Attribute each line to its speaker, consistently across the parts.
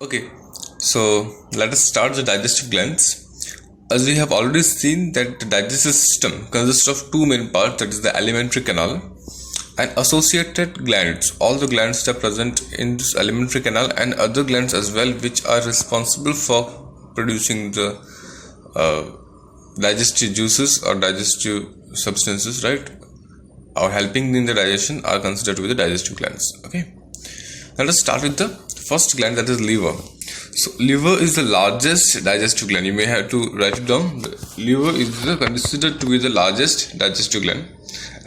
Speaker 1: Okay, so let us start the digestive glands. As we have already seen that the digestive system consists of two main parts, that is the alimentary canal and associated glands. All the glands that are present in this alimentary canal and other glands as well, which are responsible for producing the digestive juices or digestive substances, right? Or helping in the digestion are considered to be the digestive glands. Okay, let us start with the first gland, that is liver. So liver is the largest digestive gland. You may have to write it down. The liver is considered to be the largest digestive gland,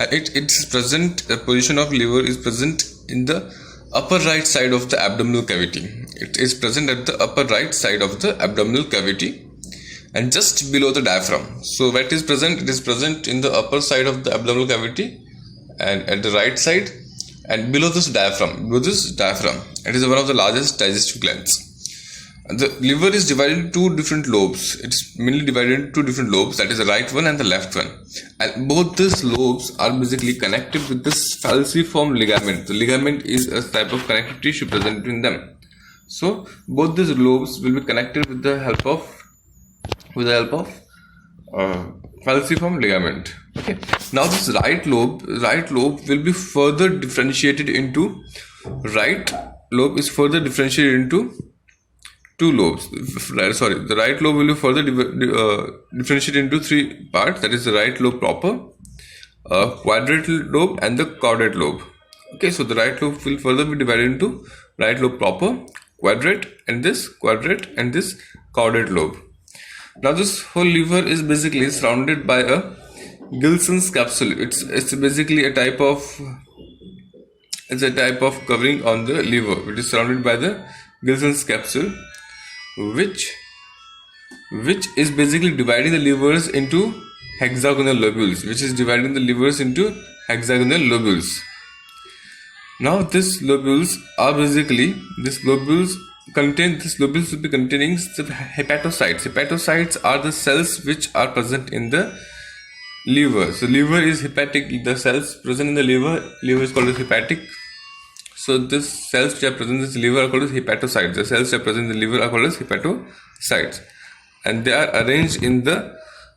Speaker 1: and it's present. The position of liver is present in the upper right side of the abdominal cavity. It is present at the upper right side of the abdominal cavity and just below the diaphragm. So where it is present? It is present in the upper side of the abdominal cavity and at the right side and below this diaphragm. It is one of the largest digestive glands. The liver is divided into two different lobes. It's mainly divided into two different lobes, that is the right one and the left one. And both these lobes are basically connected with this falciform ligament. The ligament is a type of connective tissue present between them. So both these lobes will be connected with the help of falciform ligament. Okay. Now this right lobe will be further differentiated into two lobes. The right lobe will be further differentiated into three parts. That is the right lobe proper, quadrate lobe, and the caudate lobe. Okay, so the right lobe will further be divided into right lobe proper, quadrate, and this caudate lobe. Now this whole liver is basically surrounded by a Gilson's capsule. It's basically a type of covering on the liver. It is surrounded by the Gilson's capsule, which is basically dividing the livers into hexagonal lobules. Now these lobules will be containing the hepatocytes. Hepatocytes are the cells which are present in the liver. So liver is hepatic. The cells present in the liver is called as hepatic. So these cells which are present in the liver are called as hepatocytes. The cells which are present in the liver are called as hepatocytes, and they are arranged in the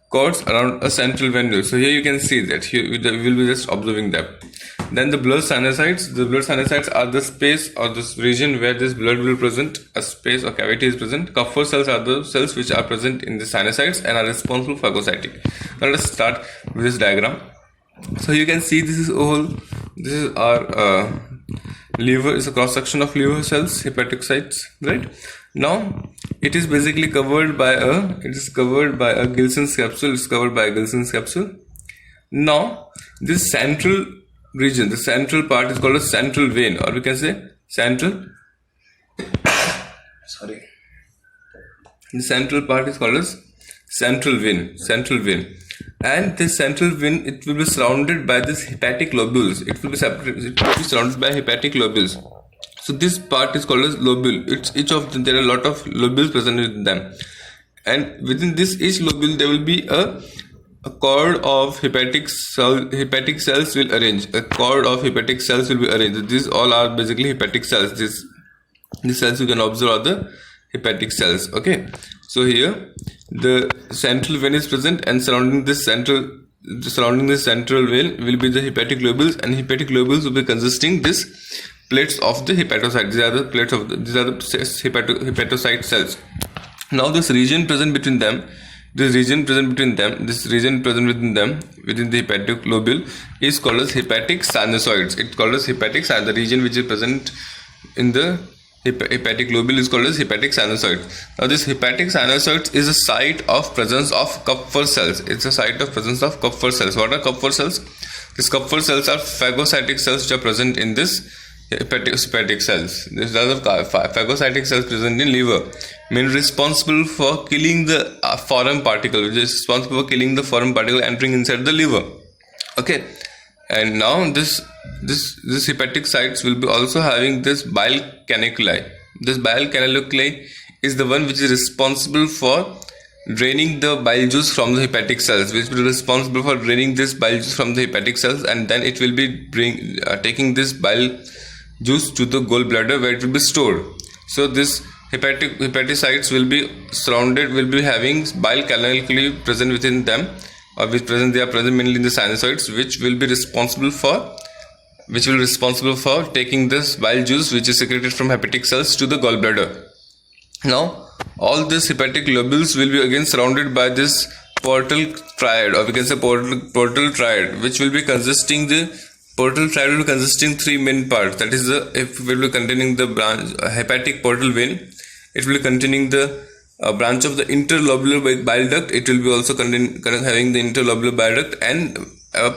Speaker 1: cords around a central venule. So here you can see that. Here we will be just observing them. Then the blood sinusoids. The blood sinusoids are the space or this region where this blood will present, a space or cavity is present. Kupffer cells are the cells which are present in the sinusoids and are responsible for phagocytic. Now let us start with this diagram. So you can see this is our liver. Is a cross section of liver cells, hepatocytes, right? Now it is basically covered by a Gilson's capsule. It's covered by a Gilson's capsule. Now this central region, the central part, is called a central vein, or we can say central. The central part is called as central vein. And this central vein, it will be surrounded by this hepatic lobules. It will be surrounded by hepatic lobules. So this part is called as lobule. There are a lot of lobules present in them, and within each lobule there will be a cord of hepatic cells will arrange. These all are basically hepatic cells. These cells you can observe are the hepatic cells. Okay, so here the central vein is present, and surrounding this central vein will be the hepatic lobules, and hepatic lobules will be consisting this plates of the hepatocyte. These are the hepatocyte cells. Now this region present within them within the hepatic lobule is called as hepatic sinusoids. It's called as hepatic sinusoid. The region which is present in the hepatic lobule is called as hepatic sinusoid. Now this hepatic sinusoid is a site of presence of Kupffer cells. What are Kupffer cells? These Kupffer cells are phagocytic cells which are present in this hepatic cells. These are the phagocytic cells present in liver, mainly responsible for killing the foreign particle, entering inside the liver. Okay, and now this hepatic sites will be also having this bile caniculi. This bile caniculi is the one which is responsible for draining the bile juice from the hepatic cells, and then it will be taking this bile juice to the gallbladder where it will be stored. So this hepatocytes will be having bile canonically present within them, or they are present mainly in the sinusoids, which will be responsible for taking this bile juice which is secreted from hepatic cells to the gallbladder. Now all these hepatic lobules will be again surrounded by this portal triad, or we can say portal triad, which will be consisting three main parts. That is, it will be containing the branch hepatic portal vein. It will be containing the branch of the interlobular bile duct. It will be also having the interlobular bile duct and a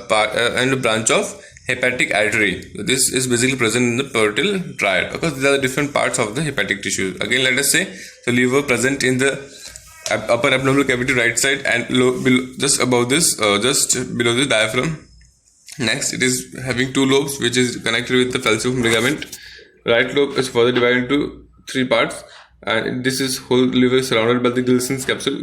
Speaker 1: branch of hepatic artery. So this is basically present in the portal triad, because these are the different parts of the hepatic tissue. Again, let us say the liver present in the upper abdominal cavity, right side, and just above this, just below the diaphragm. Next, it is having two lobes which is connected with the falciform ligament. Right lobe is further divided into three parts, and this is whole liver surrounded by the Gilson's capsule,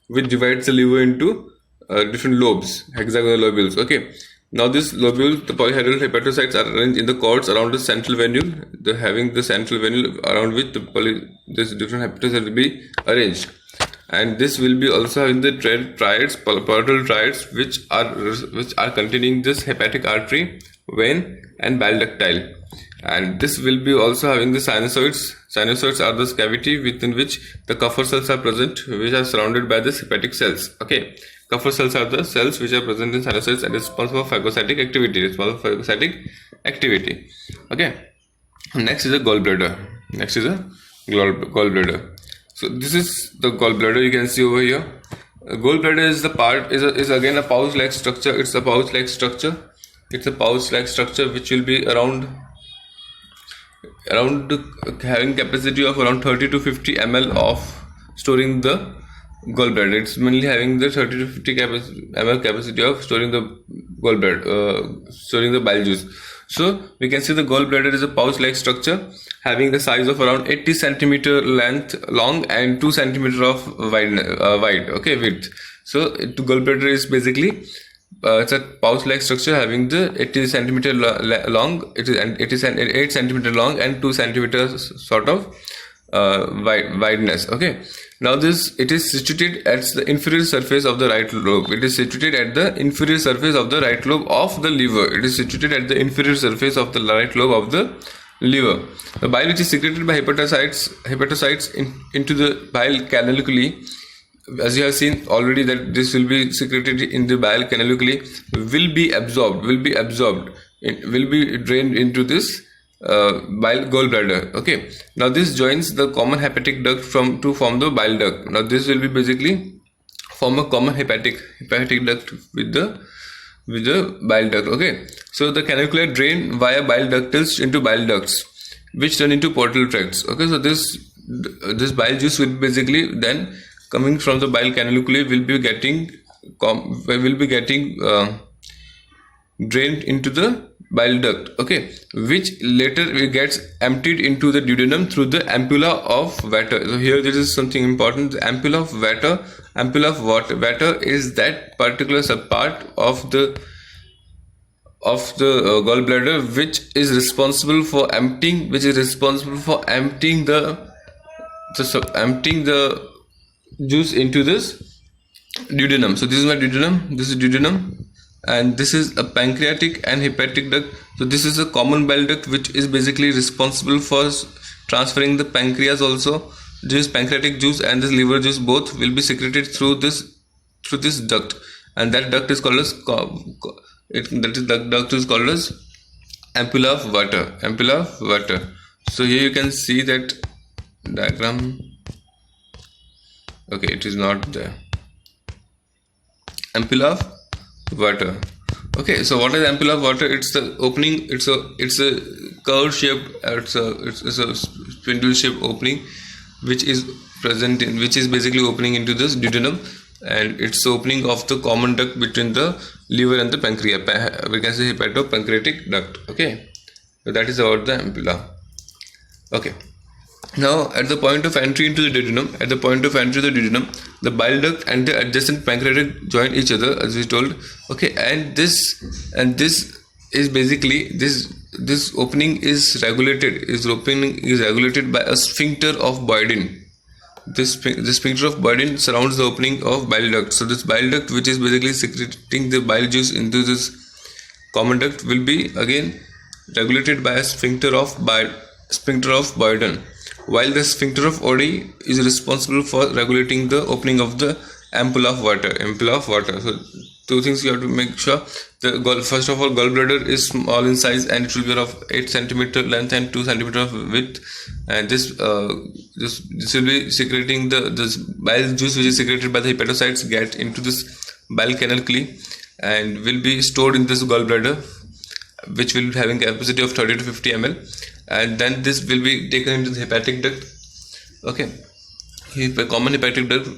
Speaker 1: which divides the liver into different lobes, hexagonal lobules. Okay. Now this lobules, the polyhedral hepatocytes, are arranged in the cords around the central venule. Having the central venule around which this different hepatocytes will be arranged, and this will be also having the portal triads, which are containing this hepatic artery, vein, and bile ductile. And this will be also having the sinusoids. Sinusoids are this cavity within which the Kupffer cells are present, which are surrounded by the hepatic cells. Okay. Kupffer cells are the cells which are present in sinusoids and responsible for phagocytic activity. Okay. Next is the gallbladder. So this is the gallbladder. You can see over here. Gallbladder is again a pouch-like structure. It's a pouch-like structure which will be around having capacity of around 30 to 50 ml of storing the gallbladder. It's mainly having the 30 to 50 ml capacity of storing the gallbladder, storing the bile juice. So we can see the gallbladder is a pouch-like structure having the size of around 80 centimeter long and 2 centimeter of width. So the gallbladder is basically it's a pouch-like structure having the 80 centimeter long. It is an 8 centimeter long and 2 centimeters sort of wideness. Okay. Now it is situated at the inferior surface of the right lobe. It is situated at the inferior surface of the right lobe of the liver. It is situated at the inferior surface of the right lobe of the liver. The bile which is secreted by hepatocytes into the bile canonically, as you have seen already that this will be secreted in the bile canonically, will be drained into this bile gallbladder. Okay. Now this joins the common hepatic duct to form the bile duct. Now this will be basically form a common hepatic duct with the bile duct. Okay. So the canalicular drain via bile ducts into bile ducts, which turn into portal tracts. Okay. So this bile juice will basically then coming from the bile canaliculi will be getting drained into the bile duct. Okay, which later gets emptied into the duodenum through the ampulla of Vater. So here this is something important. The ampulla of Vater. Vater is that particular subpart of the gallbladder which is responsible for emptying the juice into this duodenum. So this is my duodenum. This is duodenum. And this is a pancreatic and hepatic duct. So this is a common bile duct which is basically responsible for transferring the pancreas also. This pancreatic juice and this liver juice both will be secreted through this duct, and that duct is called as ampulla of Vater. So here you can see that diagram. Okay, it is not there. Ampulla of Vater. Okay, so what is ampulla of Vater? It's the opening. It's a curve shape. It's a spindle shaped opening, which is basically opening into this duodenum, and it's the opening of the common duct between the liver and the pancreas. We can say hepatopancreatic duct. Okay, so that is about the ampulla. Okay. Now, at the point of entry into the duodenum, the bile duct and the adjacent pancreatic join each other, as we told. Okay, and this is basically this opening is regulated by a sphincter of Boyden. This sphincter of Boyden surrounds the opening of bile duct. So this bile duct, which is basically secreting the bile juice into this common duct, will be again regulated by a sphincter of Boyden, while the sphincter of Oddi is responsible for regulating the opening of the ampulla of water. So two things you have to make sure. First of all, gallbladder is small in size and it will be of 8 centimeter length and 2 centimeter of width, and this will be secreting this bile juice, which is secreted by the hepatocytes, get into this bile canalically and will be stored in this gallbladder, which will be having capacity of 30 to 50 ml, and then this will be taken into the hepatic duct. Okay, common hepatic duct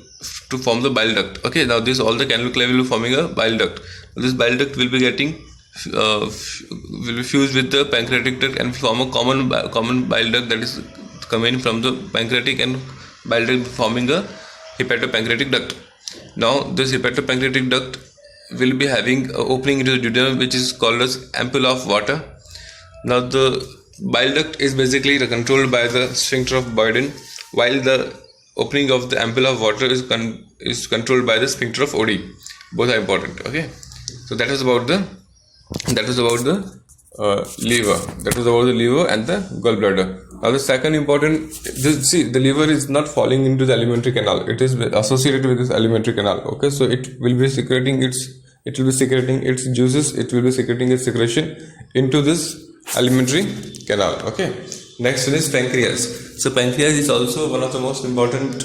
Speaker 1: to form the bile duct. Okay, now this all the canaliculi will be forming a bile duct. This bile duct will be getting will be fused with the pancreatic duct and form a common bile duct that is coming from the pancreatic, and bile duct forming a hepatopancreatic duct. Now this hepatopancreatic duct will be having an opening into the duodenum, which is called as ampulla of water. Now the bile duct is basically controlled by the sphincter of Boyden, while the opening of the ampulla of water is controlled by the sphincter of Oddi. Both are important. Okay, so that was about the liver. That was about the liver and the gallbladder. Now the second important, the liver is not falling into the alimentary canal. It is associated with this alimentary canal. Okay, so it will be secreting its juices. It will be secreting its secretion into this alimentary canal. Okay, next one is pancreas. So pancreas is also one of the most important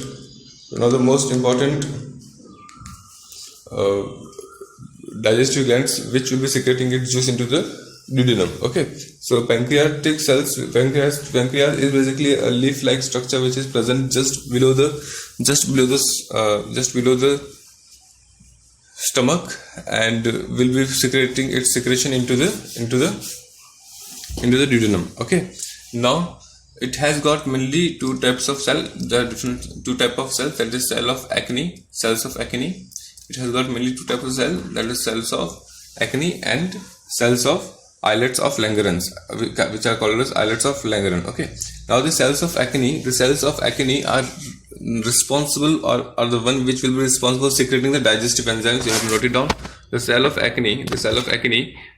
Speaker 1: digestive glands, which will be secreting its juice into the duodenum. Okay, so pancreatic cells, pancreas is basically a leaf-like structure which is present just below the stomach, and will be secreting its secretion into the duodenum. Okay, now it has got mainly two types of cell. There are two types of cells, that is cells of Acini. It has got mainly two types of cells, that is cells of Acini and cells of islets of Langerhans, which are called as islets of Langerhans. Okay, now the cells of Acini are responsible, or are the one which will be responsible for secreting the digestive enzymes. You have to note it down. The cell of Acini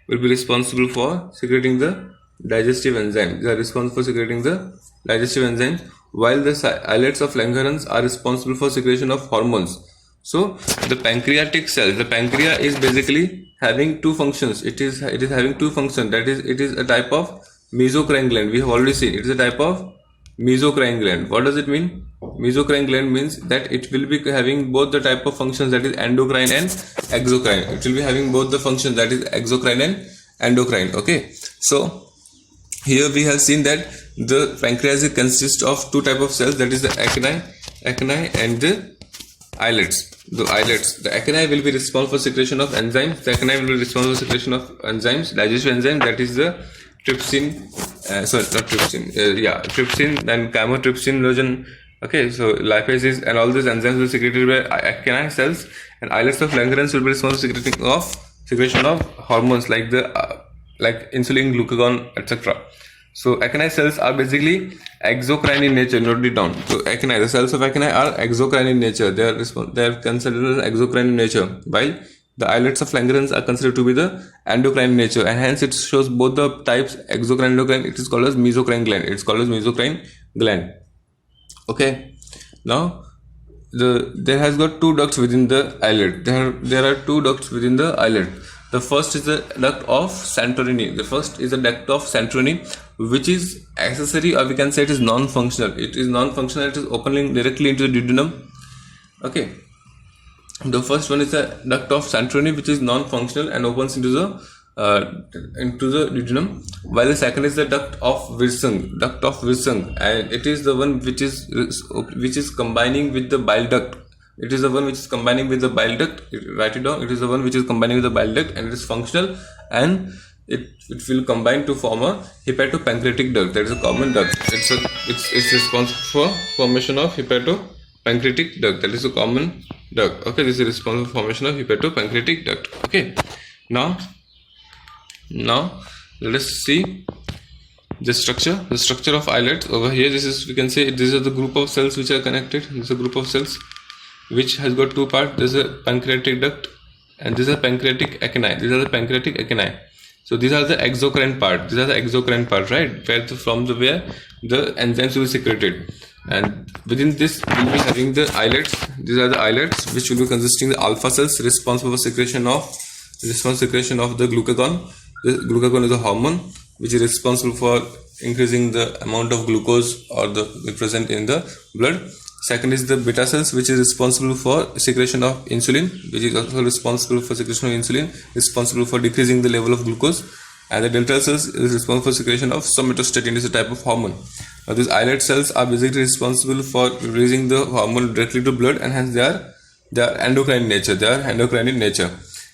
Speaker 1: will be responsible for secreting the digestive enzymes. They are responsible for secreting the digestive enzymes, while the islets of Langerhans are responsible for secretion of hormones. So the pancreatic cell, the pancreas is basically having two functions. It is having two functions. That is, it is a type of mesocrine gland. We have already seen it is a type of mesocrine gland. What does it mean? Mesocrine gland means that it will be having both the type of functions, that is endocrine and exocrine. It will be having both the functions, that is exocrine and endocrine. Okay, so here we have seen that the pancreas consists of two types of cells, that is the acini and the islets. The acini will be responsible for secretion of enzymes. The acini will be responsible for secretion of enzymes, digestive enzyme, that is the trypsin, trypsin and chymotrypsin. Okay, so lipases and all these enzymes will be secreted by acini cells, and islets of Langerhans will be responsible for secretion of hormones like insulin, glucagon, etc. So acini cells are basically exocrine in nature. Note it down. So the cells of acini are exocrine in nature. They are considered as exocrine in nature, while the islets of Langerhans are considered to be the endocrine in nature, and hence it shows both the types, exocrine and endocrine. It is called as mesocrine gland. Okay, now there has got two ducts within the islet. There are two ducts within the islet. The first is the duct of Santorini. Which is accessory, or we can say it is non-functional. It is opening directly into the duodenum. Okay, the first one is the duct of Santorini, which is non-functional and opens into the duodenum, while the second is the duct of Wirsung, and it is the one which is combining with the bile duct. Write it down. It is the one which is combining with the bile duct, and it is functional, and it will combine to form a hepatopancreatic duct. That is a common duct. It's responsible for formation of hepatopancreatic duct. That is a common duct. Okay, this is responsible for formation of hepatopancreatic duct. Okay, now Now let us see the structure of islets. Over here, this is, we can say, these are the group of cells which are connected. This is a group of cells which has got two parts. This is a pancreatic duct and this is a pancreatic acini. These are the pancreatic acini. So these are the exocrine part. These are the exocrine part, right? Where the enzymes will be secreted. And within this we'll be having the islets. These are the islets which will be consisting the alpha cells responsible for secretion of the glucagon. The glucagon is a hormone which is responsible for increasing the amount of glucose or the present in the blood. Second is the beta cells, which is responsible for secretion of insulin, which is also responsible for secretion of insulin, responsible for decreasing the level of glucose. And the delta cells is responsible for secretion of somatostatin, is a type of hormone. Now these islet cells are basically responsible for releasing the hormone directly to blood, and hence they are endocrine in nature. They are endocrine in nature.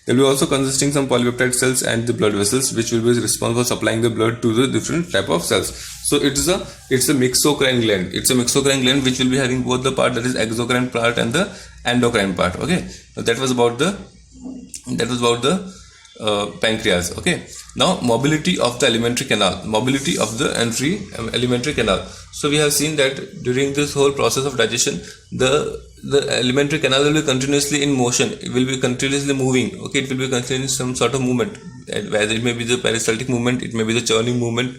Speaker 1: There will be also consisting some polypeptide cells and the blood vessels, which will be responsible for supplying the blood to the different type of cells. So it's a myxocrine gland. It's a myxocrine gland which will be having both the part, that is exocrine part and the endocrine part. Okay, so that was about the pancreas. Okay, now mobility of the alimentary canal. Alimentary canal. So we have seen that during this whole process of digestion, the alimentary canal will be continuously in motion. It will be continuously moving. Okay, it will be continuing some sort of movement. Whether it may be the peristaltic movement, it may be the churning movement.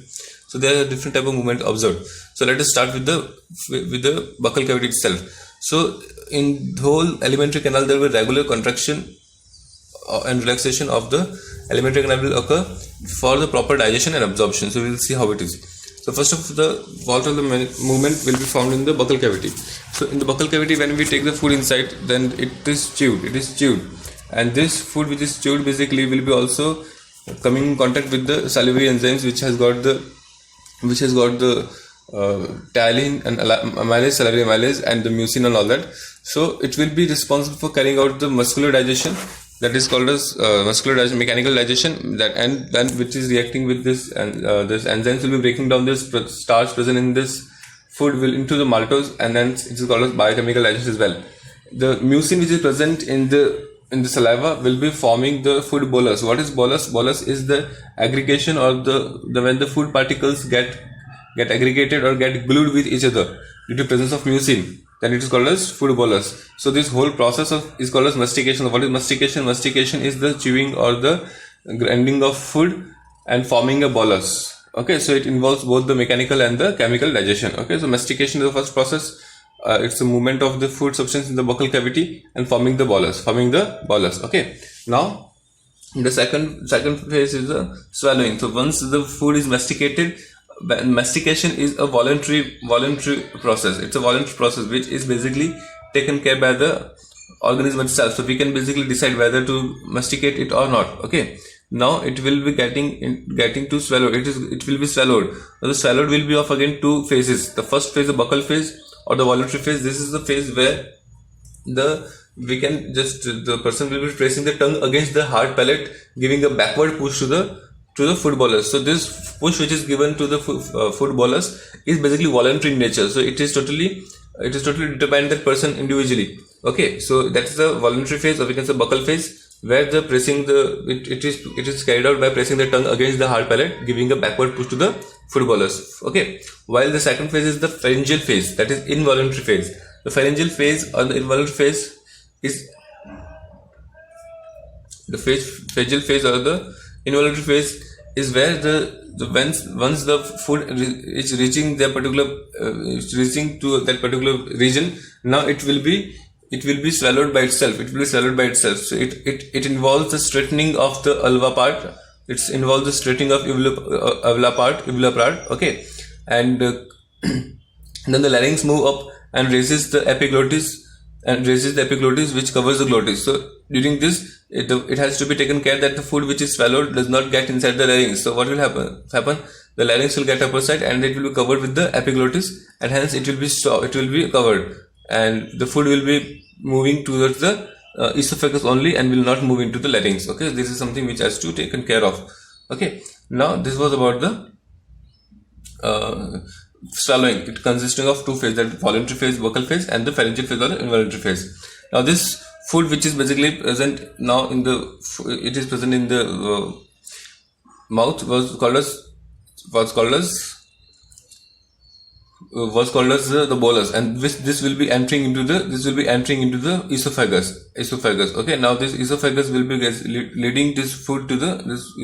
Speaker 1: So there are different type of movement observed. So let us start with the buccal cavity itself. So in the whole alimentary canal, there will be regular contraction and relaxation of the alimentary canal will occur for the proper digestion and absorption. So we will see how it is. So first of the vault of the movement will be found in the buccal cavity. So in the buccal cavity, when we take the food inside, then it is chewed, and this food which is chewed basically will be also coming in contact with the salivary enzymes, which has got the ptyalin and amylase, salivary amylase, and the mucin and all that. So it will be responsible for carrying out the muscular digestion, that is called as mechanical digestion, that, and then which is reacting with this, and this enzymes will be breaking down this starch present in this food into the maltose, and then it is called as biochemical digestion as well. The mucin which is present in the saliva will be forming the food bolus. What is bolus? Bolus is the aggregation, or when the food particles get aggregated or get glued with each other due to presence of mucin, then it is called as food bolus. So this whole process is called as mastication. What is mastication? Mastication is the chewing or the grinding of food and forming a bolus. Okay, so it involves both the mechanical and the chemical digestion. Okay, so mastication is the first process. It's a movement of the food substance in the buccal cavity and forming the bolus. Okay, now the second phase is the swallowing. So once the food is masticated, mastication is a voluntary process. It's a voluntary process which is basically taken care by the organism itself. So we can basically decide whether to masticate it or not. Okay, now it will be getting to swallow. It will be swallowed. Now the swallowed will be of again two phases. The first phase, the buccal phase or the voluntary phase. This is the phase where the person will be pressing the tongue against the hard palate, giving a backward push to the food bolus. So this push which is given to the food bolus is basically voluntary in nature. So it is totally determined that person individually. Okay, so that is the voluntary phase, or we can say buccal phase, where the pressing it is carried out by pressing the tongue against the hard palate, giving a backward push to the food bolus. Okay, while the second phase is the pharyngeal phase, that is involuntary phase. The pharyngeal phase or the involuntary phase is the pharyngeal phase or the involuntary phase is where once the food is reaching to that particular region, now it will be swallowed by itself. So it involves the straightening of the ulva part. It involves the straightening of uvula part. Okay, and then the larynx move up and raises the epiglottis, which covers the glottis. So during this, it has to be taken care that the food which is swallowed does not get inside the larynx. So what will happen? The larynx will get upper side and it will be covered with the epiglottis, and hence it will be covered, and the food will be moving towards the esophagus only and will not move into the larynx. Okay, this is something which has to be taken care of. Okay, now this was about the swallowing. It consisting of two phases, that voluntary phase, buccal phase, and the pharyngeal phase or the involuntary phase. Now this food which is basically present now it is present in the mouth was called as the bolus, and this will be entering into the esophagus. Okay, now this esophagus will be leading this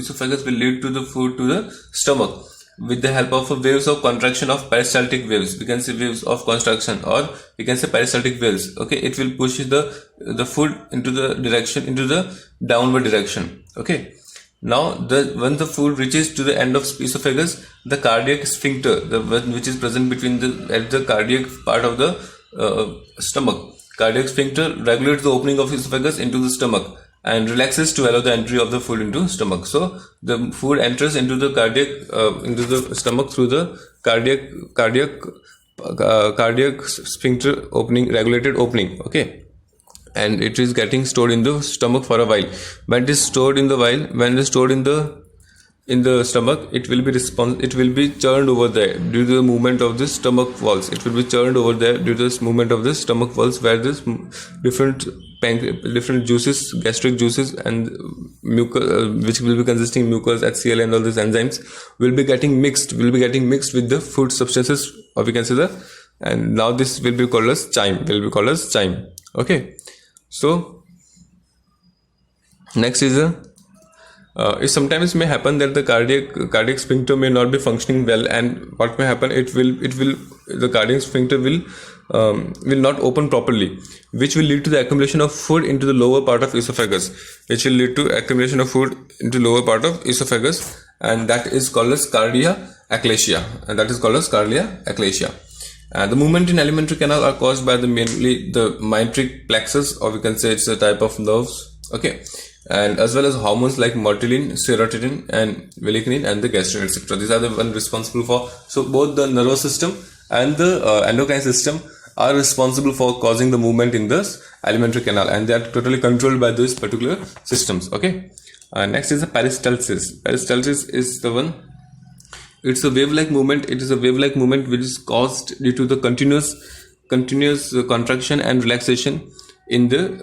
Speaker 1: esophagus will lead to the food to the stomach with the help of waves of contraction of peristaltic waves. We can say waves of contraction, or we can say peristaltic waves. Okay, it will push the food into the downward direction. Okay. Now, when the food reaches to the end of esophagus, the cardiac sphincter, the one which is present between at the cardiac part of the stomach, cardiac sphincter regulates the opening of esophagus into the stomach and relaxes to allow the entry of the food into stomach. So the food enters into the stomach through the cardiac sphincter regulated opening. Okay. And it is getting stored in the stomach for a while. When it is stored in the stomach, it will be churned over there due to the movement of the stomach walls. It will be churned over there due to the movement of the stomach walls, where this different juices, gastric juices, and mucus, which will be consisting mucus, HCl, and all these enzymes will be getting mixed with the food substances, or we can say and now this will be called as chyme. Okay. So next is it sometimes may happen that the cardiac sphincter may not be functioning well, and what may happen, the cardiac sphincter will not open properly, which will lead to the accumulation of food into the lower part of esophagus, and that is called as cardia achalasia. The movement in alimentary canal are caused by mainly the mesenteric plexus, or we can say it's a type of nerves. Okay, and as well as hormones like mortellin, serotonin, and vellicinin, and the gastrin, etc. These are the one responsible for. So both the nervous system and the endocrine system are responsible for causing the movement in this alimentary canal, and they are totally controlled by these particular systems. Okay, next is the peristalsis. Peristalsis is the one. It's a wave-like movement. It is a wave-like movement which is caused due to the continuous contraction and relaxation in the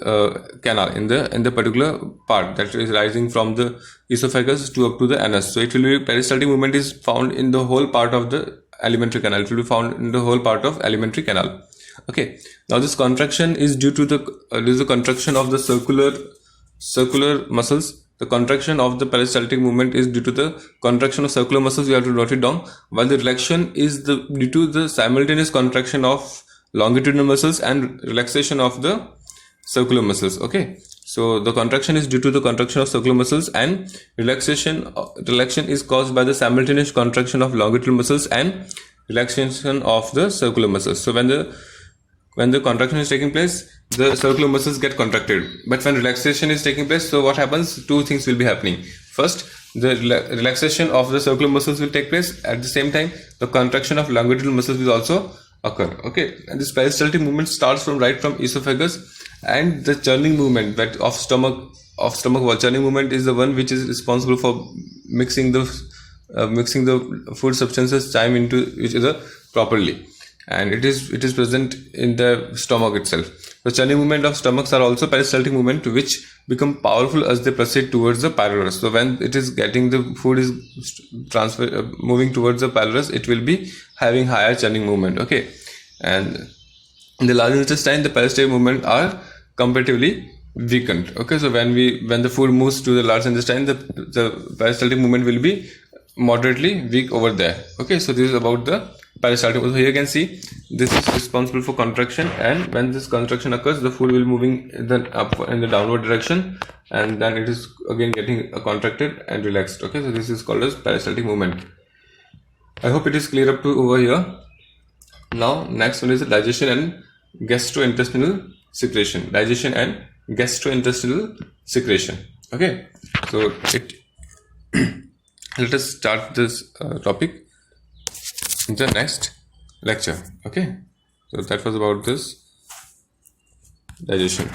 Speaker 1: canal, in the particular part that is rising from the esophagus to up to the anus. So it will be peristaltic movement is found in the whole part of the alimentary canal. It will be found in the whole part of alimentary canal. Okay. Now this contraction is due to the contraction of the circular muscles. The contraction of the peristaltic movement is due to the contraction of circular muscles. You have to note it down. While the relaxation is due to the simultaneous contraction of longitudinal muscles and relaxation of the circular muscles. Okay. So the contraction is due to the contraction of circular muscles, and relaxation is caused by the simultaneous contraction of longitudinal muscles and relaxation of the circular muscles. So when the contraction is taking place, the circular muscles get contracted. But when relaxation is taking place, so what happens? Two things will be happening. First, the relaxation of the circular muscles will take place. At the same time, the contraction of longitudinal muscles will also occur. Okay, and this peristaltic movement starts from esophagus, and the churning movement of stomach wall. Churning movement is the one which is responsible for mixing the food substances chyme into each other properly, and it is present in the stomach itself. The churning movement of stomachs are also peristaltic movement, which become powerful as they proceed towards the pylorus. So when it is getting the food is moving towards the pylorus, it will be having higher churning movement. Okay, and in the large intestine, the peristaltic movement are comparatively weakened. Okay, so when the food moves to the large intestine, the peristaltic movement will be moderately weak over there. Okay, so this is about the peristaltic. So here you can see this is responsible for contraction, and when this contraction occurs, the food will moving up in the downward direction, and then it is again getting contracted and relaxed. Okay, so this is called as peristaltic movement. I hope it is clear up to over here. Now next one is the digestion and gastrointestinal secretion. Okay, so let us start this topic in the next lecture. Okay, so that was about this digestion.